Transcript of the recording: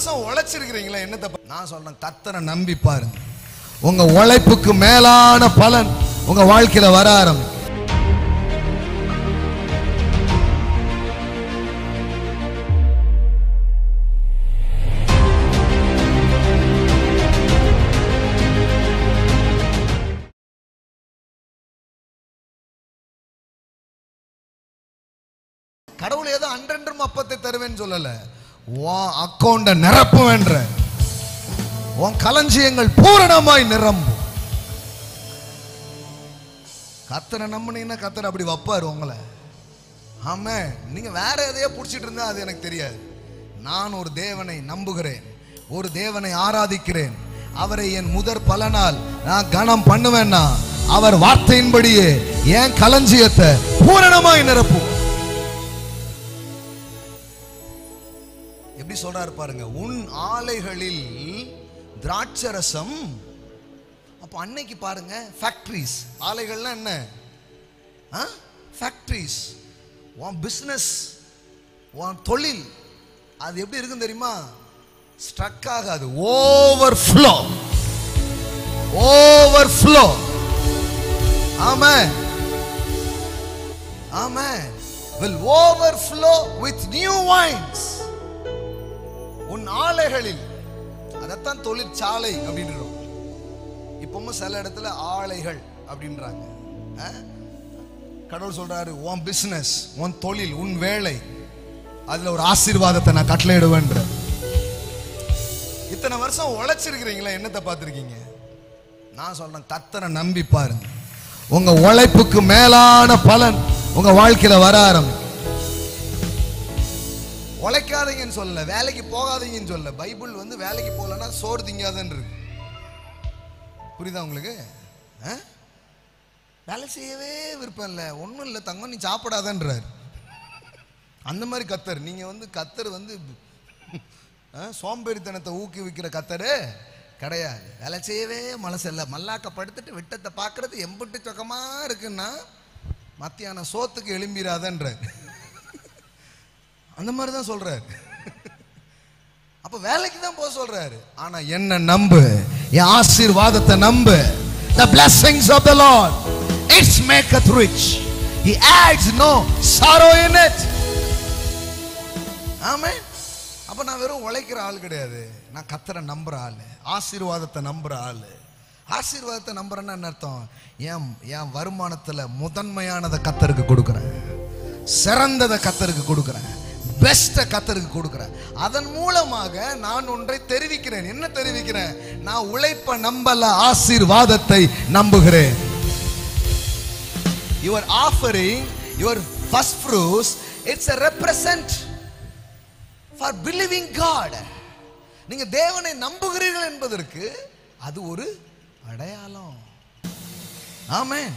வருஷம் உழைச்சிருக்கிறீங்களா? என்னத்தை நான் சொல்றேன், கர்த்தரை நம்பி பாருங்க. உங்க உழைப்புக்கு மேலான பலன் உங்க வாழ்க்கையில வர ஆரம்பிக்கும். கடவுள் ஏதோ அன்றென்றும் அப்பத்தை தருவேன்னு சொல்லல, உன் அக்கௌண்ட நிரப்புவேன்ற, உன் களஞ்சியங்கள் பூரணமாய் நிரம்பும். கர்த்தரை நம்பினீங்கன்னா கர்த்தர் அப்படி வைப்பாரு உங்களை. ஆமா, நீங்க வேற எதையோ பிடிச்சிட்டு இருந்தா அது எனக்கு தெரியாது. நான் ஒரு தேவனை நம்புகிறேன், ஒரு தேவனை ஆராதிக்கிறேன். அவரை என் முதற் பலனால் நான் கனம் பண்ணுவேன்னா அவர் வார்த்தையின்படியே என் களஞ்சியத்தை பூரணமாய் நிரப்பும். எப்படி சொல்றாரு பாருங்க, உன் ஆலைகளில் திராட்சரசம். அப்ப அன்னைக்கு பாருங்க, ஃபேக்டரிஸ், ஆலைகள்லாம் என்ன? ஃபேக்டரிஸ். உன் பிசினஸ், உன் தொழில் அது எப்படி இருக்கும் தெரியுமா? ஸ்ட்ரக் ஆகாது, overflow. Overflow. Amen, amen. will overflow with new wines. உன் ஆலைகளில், அதத்தான் தொழிற்சாலை அப்படின்னு. இப்பவும் சில இடத்துல ஆலைகள் அப்படின்றாங்க. கடவுள் சொல்றாரு, உன் பிசினஸ், உன் தொழில், உன் வேலை, அதுல ஒரு ஆசீர்வாதத்தை நான் கட்டளையிடுவேன்ற. இத்தனை வருஷம் உழைச்சிருக்கிறீங்களா? என்னத்தை பார்த்திருக்கீங்க? நான் சொல்றேன், கர்த்தரை நம்பி பாருங்க. உங்க உழைப்புக்கு மேலான பலன் உங்க வாழ்க்கையில வர ஆரம்பிக்கும். உழைக்காதீங்கன்னு சொல்லல, வேலைக்கு போகாதீங்கன்னு சொல்லல. பைபிள் வந்து வேலைக்கு போகலன்னா சோறு திங்காதன்னு இருக்கு. புரியுதா உங்களுக்கு? வேலை செய்யவே விருப்பம் இல்லை, ஒன்றும் இல்லை தங்கம், நீ சாப்பிடாதன்றார். அந்த மாதிரி கத்தர். நீங்க வந்து கத்தர் வந்து சோம்பேறித்தனத்தை ஊக்குவிக்கிற கத்தரு கிடையாது. வேலை செய்யவே மனசு இல்லை, மல்லாக்கப்படுத்திட்டு விட்டத்தை பார்க்கறது எம்பிட்டு சொக்கமா இருக்குன்னா மத்தியான சோத்துக்கு எழும்பிராதன்றார். அந்த மாதிரி தான் சொல்றாரு. அப்ப வேலைக்கு தான் போக சொல்றாரு. ஆனா என்ன நம்பு, என் ஆசீர்வாதத்தை நம்பு. The blessings of the Lord, it maketh rich, he adds no sorrow in it. ஆமென். அப்ப நான் வெறும் உழைக்கிற ஆள் கிடையாது, நான் கர்த்தரை நம்புற ஆளு, ஆசீர்வாதத்தை நம்புற ஆளு. ஆசீர்வாதத்தை நம்புறேன்னா என்ன அர்த்தம்? என் வருமானத்துல முதன்மையானதை கர்த்தருக்கு கொடுக்குறேன், சிறந்ததை கர்த்தருக்கு கொடுக்குறேன், பெஸ்ட கர்த்தருக்கு கொடுக்கிறேன். அதன் மூலமாக நான் ஒன்றை தெரிவிக்கிறேன். என்ன தெரிவிக்கிறேன்? நான் உழைப்ப நம்பல, ஆசீர்வாதத்தை நம்புகிறேன். You are offering your first fruits, it's a represent for believing God. நீங்க தேவனை நம்புகிறீர்கள் என்பதற்கு அது ஒரு அடையாளம். ஆமென்.